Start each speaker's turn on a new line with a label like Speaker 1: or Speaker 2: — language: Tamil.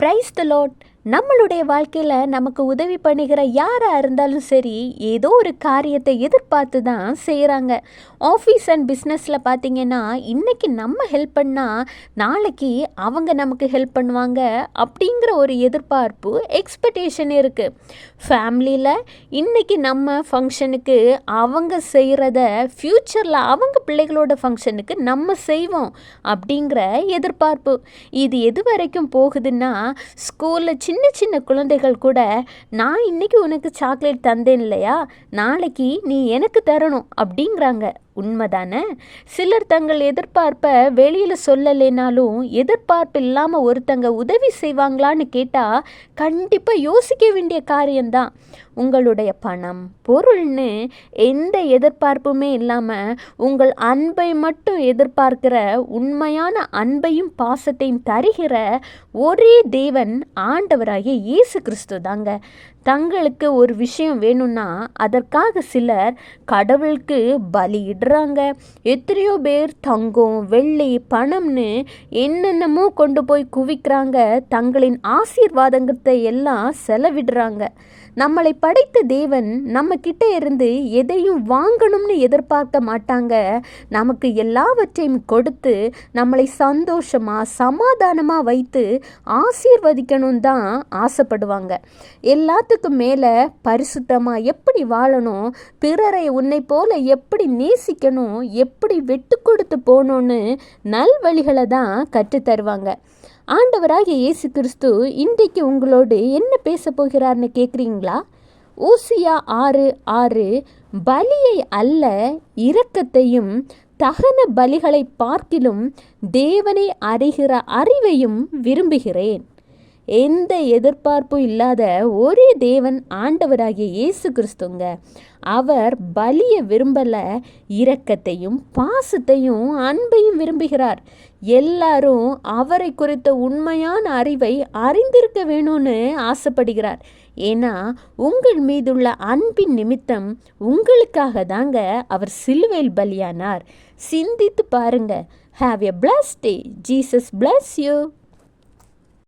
Speaker 1: Praise the Lord. நம்மளுடைய வாழ்க்கையில் நமக்கு உதவி பண்ணுகிற யாராக இருந்தாலும் சரி, ஏதோ ஒரு காரியத்தை எதிர்பார்த்து தான் செய்கிறாங்க. ஆஃபீஸ் அண்ட் பிஸ்னஸில் பார்த்திங்கன்னா, இன்றைக்கி நம்ம ஹெல்ப் பண்ணால் நாளைக்கு அவங்க நமக்கு ஹெல்ப் பண்ணுவாங்க அப்படிங்கிற ஒரு எதிர்பார்ப்பு, எக்ஸ்பெக்டேஷன் இருக்குது. ஃபேமிலியில் இன்றைக்கி நம்ம ஃபங்க்ஷனுக்கு அவங்க செய்கிறத ஃப்யூச்சரில் அவங்க பிள்ளைகளோட ஃபங்க்ஷனுக்கு நம்ம செய்வோம் அப்படிங்கிற எதிர்பார்ப்பு. இது எது வரைக்கும் போகுதுன்னா, ஸ்கூலில் சின்ன சின்ன குழந்தைகள் கூட, நான் இன்றைக்கி உனக்கு சாக்லேட் தந்தேன் இல்லையா, நாளைக்கு நீ எனக்கு தரணும் அப்படிங்கிறாங்க. உண்மைதானே? சிலர் தங்கள் எதிர்பார்ப்பை வெளியில் சொல்லலைனாலும், எதிர்பார்ப்பு இல்லாமல் ஒருத்தங்க உதவி செய்வாங்களான்னு கேட்டால் கண்டிப்பாக யோசிக்க வேண்டிய காரியம்தான். உங்களுடைய பணம், பொருள்னு எந்த எதிர்பார்ப்புமே இல்லாமல் உங்கள் அன்பை மட்டும் எதிர்பார்க்கிற, உண்மையான அன்பையும் பாசத்தையும் தருகிற ஒரே தேவன் ஆண்டவராகிய இயேசு கிறிஸ்து தாங்க. தங்களுக்கு ஒரு விஷயம் வேணும்னா அதற்காக சிலர் கடவுளுக்கு பலியிடுறாங்க. எத்தனையோ பேர் தங்கம், வெள்ளி, பணம்னு என்னென்னமோ கொண்டு போய் குவிக்கிறாங்க. தங்களின் ஆசீர்வாதத்தை எல்லாம் செலவிடுறாங்க. நம்மளை படைத்த தேவன் நம்ம கிட்ட இருந்து எதையும் வாங்கணும்னு எதிர்பார்க்க மாட்டாங்க. நமக்கு எல்லாவற்றையும் கொடுத்து நம்மளை சந்தோஷமாக சமாதானமாக வைத்து ஆசீர்வதிக்கணும் தான் ஆசைப்படுவாங்க. எல்லாத்துக்கும் மேலே பரிசுத்தமாக எப்படி வாழணும், பிறரை உன்னை போல எப்படி நேசிக்கணும், எப்படி வெட்டு கொடுத்து போகணுன்னு நல்வழிகளை தான் கற்றுத்தருவாங்க. ஆண்டவராகிய இயேசு கிறிஸ்து இன்றைக்கு உங்களோடு என்ன பேச போகிறார்னு கேட்குறீங்களா? ஓசியா 6:6, பலியை அல்ல இரக்கத்தையும் தகன பலிகளை பார்க்கிலும் தேவனை அறிகிற அறிவையும் விரும்புகிறேன். எந்த எதிர்பார்ப்பும் இல்லாத ஒரே தேவன் ஆண்டவராகிய இயேசு கிறிஸ்துங்க. அவர் பலியை விரும்பலை, இரக்கத்தையும் பாசத்தையும் அன்பையும் விரும்புகிறார். எல்லாரும் அவரை குறித்த உண்மையான அறிவை அறிந்திருக்க வேணும்னு ஆசைப்படுகிறார். ஏன்னா உங்கள் மீதுள்ள அன்பின் நிமித்தம் உங்களுக்காக தாங்க அவர் சிலுவையில் பலியானார். சிந்தித்து பாருங்க. Have a blessed day. Jesus bless you.